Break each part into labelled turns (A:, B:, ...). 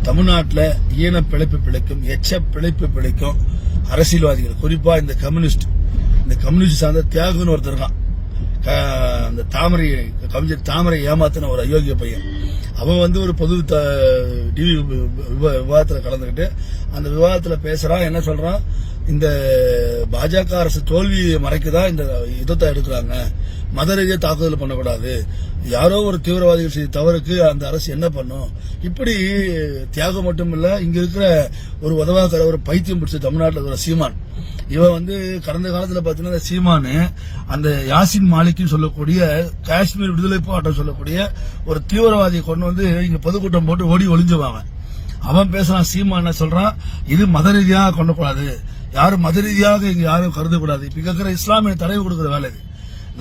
A: தமிழ்நாட்டில் ஈன பிழைப்பு பிழைக்கும் எச்ச பிழைப்பு பிழைக்கும் அரசியல்வாதிகள், குறிப்பா இந்த கம்யூனிஸ்ட் சார்ந்த தியாகுன்னு ஒருத்தர் இருக்கான். அந்த கவிஞர் தாமரை ஏமாத்தின ஒரு அயோக்கிய பையன். அவன் ஒரு பொது டிவி விவாதத்தில் கலந்துக்கிட்டு அந்த விவாதத்தில் பேசுறான். என்ன சொல்றான், இந்த பாஜக அரசு தோல்வியை மறைக்கதான் இந்த யுத்தத்தை எடுக்கிறாங்க, மத ரீதியாக தாக்குதல் பண்ணக்கூடாது, யாரோ ஒரு தீவிரவாதிகள் செய்த தவறுக்கு அந்த அரசு என்ன பண்ணும். இப்படி தியாகம் மட்டும் இல்ல, இங்க இருக்கிற ஒரு உதவாக்கிற ஒரு பைத்தியம் பிடிச்ச தமிழ்நாட்டில் இருக்கிற சீமான், இவன் கடந்த காலத்துல பாத்தீங்கன்னா சீமானு அந்த யாசின் மாலிக்னு சொல்லக்கூடிய காஷ்மீர் விடுதலை போராட்டம் சொல்லக்கூடிய ஒரு தீவிரவாதியை கொண்டு இங்க பொதுக்கூட்டம் போட்டு ஓடி ஒளிஞ்சுவாங்க. அவன் பேசுறான், சீமான் என்ன சொல்றான், இது மத ரீதியாக கொள்ளக்கூடாது, யாரும் மத ரீதியாக இங்க யாரும் கருதக்கூடாது. இப்ப இருக்கிற இஸ்லாமிய தடவை கொடுக்கிற வேலை இது.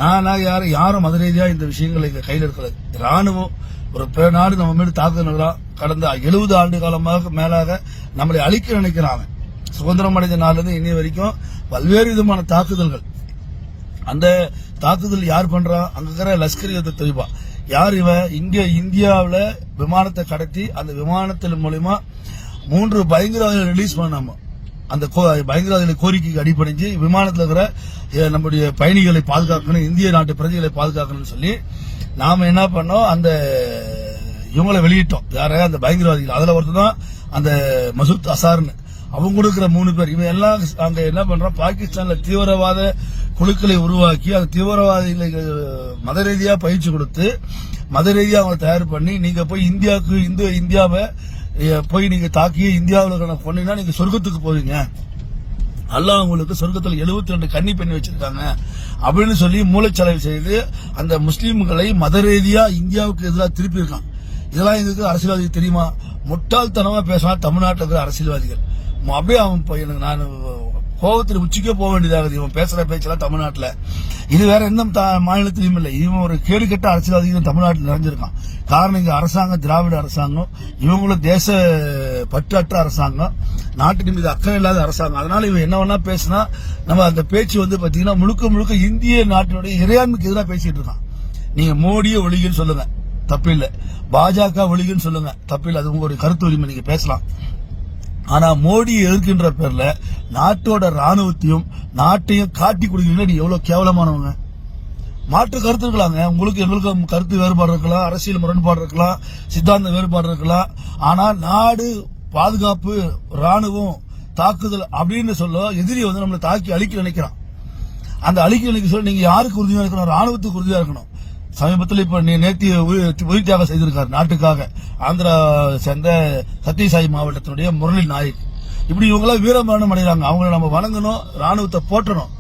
A: நான் யாரும் மத ரீதியாக இந்த விஷயங்களை இங்க கையில் இருக்கிறது. ராணுவம் ஒரு பிற நாடு நம்ம மேல தாக்குதல் கடந்த 70 ஆண்டு காலமாக மேலாக நம்மளை அழிக்க நினைக்கிறாங்க. சுதந்திரம் அடைந்த நாளிலிருந்து இனி வரைக்கும் பல்வேறு விதமான தாக்குதல்கள். அந்த தாக்குதல் யார் பண்றா, அங்க இருக்கிற லஷ்கர் தொய்பா யார் இவன், இங்க இந்தியாவில் விமானத்தை கடத்தி அந்த விமானத்தின் மூலமா 3 பயங்கரவாதிகளை ரிலீஸ் பண்ணாம அந்த பயங்கரவாதிகளை கோரிக்கைக்கு அடிப்படைஞ்சு விமானத்தில் இருக்கிற நம்முடைய பயணிகளை பாதுகாக்கணும், இந்திய நாட்டு பிரஜைகளை பாதுகாக்கணும்னு சொல்லி நாம என்ன பண்ணோம், அந்த இவங்களை வெளியிட்டோம். யார அந்த பயங்கரவாதிகள். அதுல ஒருத்தர் தான் அந்த மசூத் அசார்னு, அவங்க கொடுக்கிற 3 பேர். இவன் எல்லாம் அங்க என்ன பண்றான், பாகிஸ்தான்ல தீவிரவாத குழுக்களை உருவாக்கி அந்த தீவிரவாதிகளை மத ரீதியா பயிற்சி கொடுத்து மத ரீதியா அவங்க தயார் பண்ணி, நீங்க போய் இந்தியாவை போய் நீங்க தாக்கி இந்தியாவில் பொண்ணீங்கன்னா நீங்க சொர்க்கத்துக்கு போவீங்க, அல்லாஹ் உங்களுக்கு சொர்க்கத்தில் 72 கன்னி பெண் வச்சிருக்காங்க அப்படின்னு சொல்லி மூளைச்சலவை செய்து அந்த முஸ்லீம்களை மத ரீதியா இந்தியாவுக்கு எதிராக திருப்பி இருக்கான். இதெல்லாம் இதுக்கு அரசியல்வாதிகள் தெரியுமா? முட்டாள்தனமா பேசினா தமிழ்நாட்டில் இருக்கிற அரசியல்வாதிகள் அப்படியே அவன் நான் கோபத்தில் உச்சிக்கே போக வேண்டியதாகுது. இவன் பேசுற பேச்செல்லாம் தமிழ்நாட்டில் இது வேற எந்த மாநிலத்திலும் இல்லை. இவன் ஒரு கேடு கெட்ட அரசியல்வாதிகள் தமிழ்நாட்டில் நிறைஞ்சிருக்கான். காரணம் இங்க அரசாங்கம் திராவிட அரசாங்கம், இவங்களும் தேச பற்றற்ற அரசாங்கம், நாட்டின் மீது அக்கறை இல்லாத அரசாங்கம். அதனால இவன் என்ன வேணா பேசினா நம்ம அந்த பேச்சு பாத்தீங்கன்னா முழுக்க இந்திய நாட்டினுடைய இறையாண்மைக்கு எதிராக பேசிட்டு இருக்கான். நீங்க மோடியை ஒழிகன்னு சொல்லுங்க, தப்பில்லை. பாஜக ஒழிகன்னு சொல்லுங்க, தப்பில்லை. அது உங்களுடைய கருத்து உரிமை, நீங்க பேசலாம். ஆனா மோடியை எதிர்க்கின்ற பேர்ல நாட்டோட ராணுவத்தையும் நாட்டையும் காட்டி கொடுக்கிறீங்க. நீங்க எவ்வளவு கேவலமானவங்க. மாற்று கருத்து இருக்கலாங்க, உங்களுக்கு எங்களுக்கும் கருத்து வேறுபாடு இருக்கலாம், அரசியல் முரண்பாடு இருக்கலாம், சித்தாந்த வேறுபாடு இருக்கலாம். ஆனா நாடு பாதுகாப்பு, ராணுவம், தாக்குதல் அப்படின்னு சொல்ல எதிரி நம்மளை தாக்கி அழிக்க நினைக்கிறான். அந்த அழிக்க நினைக்க சொல்ல நீங்க யாருக்கு உறுதியா இருக்கணும், ராணுவத்துக்கு உறுதியா இருக்கணும். சமீபத்தில் இப்ப நேற்று உயிர் தியாகம் செய்திருக்காரு நாட்டுக்காக ஆந்திரா சேர்ந்த சத்யசாயி மாவட்டத்தினுடைய முரளி நாயக். இப்படி இவங்களாம் வீரமரணம் அடைகிறாங்க. அவங்களை நம்ம வணங்கணும், ராணுவத்தை போற்றணும்.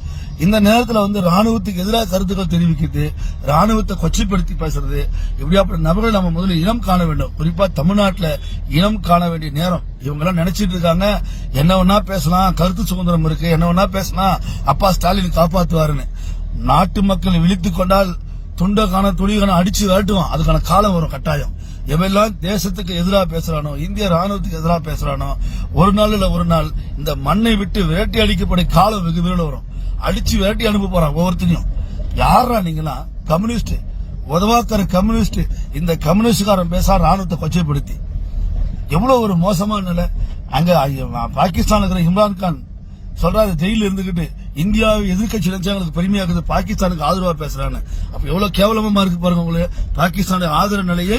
A: இந்த நேரத்தில் ராணுவத்துக்கு எதிராக கருத்துக்கள் தெரிவிக்கிறது, ராணுவத்தை கொச்சைப்படுத்தி பேசுறது, இப்படியாப்பட்ட நபர்கள் நம்ம முதல்ல இனம் காண வேண்டும். குறிப்பா தமிழ்நாட்டில் இனம் காண வேண்டிய நேரம். இவங்க எல்லாம் நினைச்சிட்டு இருக்காங்க என்ன வேணா பேசலாம், கருத்து சுதந்திரம் இருக்கு, என்ன வேணா பேசலாம், அப்பா ஸ்டாலின் காப்பாற்றுவாருன்னு. நாட்டு மக்கள் விழித்துக் கொண்டால் துண்டக்கான துணிகான அடிச்சு விரட்டுவான். அதுக்கான காலம் வரும் கட்டாயம். எவெல்லாம் தேசத்துக்கு எதிராக பேசுறானோ, இந்திய ராணுவத்துக்கு எதிராக பேசுறானோ, ஒரு நாள் இல்ல ஒரு நாள் இந்த மண்ணை விட்டு விரட்டி அடிக்கப்பட காலம் வெகு விரைவில் வரும். அடிச்சு விரட்டி அனுப்ப போறான் ஒவ்வொருத்தனையும். யாரா நீங்களா? கம்யூனிஸ்ட், உதவாக்கிற கம்யூனிஸ்ட். இந்த கம்யூனிஸ்ட்காரன் பேச ராணுவத்தை கொச்சைப்படுத்தி எவ்வளவு ஒரு மோசமான நிலை. அங்க பாகிஸ்தான் இருக்கிற இம்ரான்கான் சொல்றாரு, ஜெயில இருந்துகிட்டு இந்தியாவை எதிர்கட்சி நினைச்சாங்களுக்கு பெருமையா இருக்குது, பாகிஸ்தானுக்கு ஆதரவா பேசுறான்னு. அப்ப எவ்வளவு கேவலமா இருக்கு பாருங்க. உங்களுக்கு பாகிஸ்தானுடைய ஆதரவு நிலையை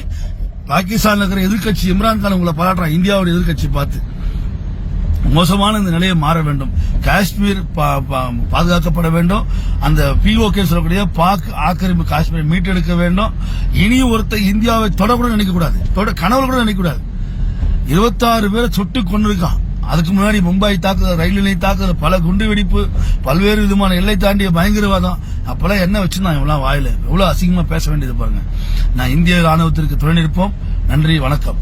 A: பாகிஸ்தான் இருக்கிற எதிர்கட்சி இம்ரான்கான் உங்களை பாராட்டுறான். இந்தியாவுடைய எதிர்கட்சி பார்த்து மோசமான இந்த நிலையை மாற வேண்டும். காஷ்மீர் பாதுகாக்கப்பட வேண்டும். அந்த POK சொல்லக்கூடிய பாக் ஆக்கிரமிப்பு காஷ்மீரை மீட்டெடுக்க வேண்டும். இனியும் ஒருத்தர் இந்தியாவை தொடக்கூட நினைக்க கூடாது, கனவு கூட நினைக்க கூடாது. 26 பேரை சுட்டு கொண்டிருக்கான். அதுக்கு முன்னாடி மும்பை தாக்குதல், ரயில் நிலைய தாக்குதல், பல குண்டு வெடிப்பு, பல்வேறு விதமான எல்லை தாண்டிய பயங்கரவாதம். அப்பெல்லாம் என்ன வச்சிருந்தான் இவெல்லாம் வாயில? எவ்வளவு அசிங்கமா பேச வேண்டியது பாருங்க. நான் இந்திய ராணுவத்திற்கு துணை நிற்போம். நன்றி, வணக்கம்.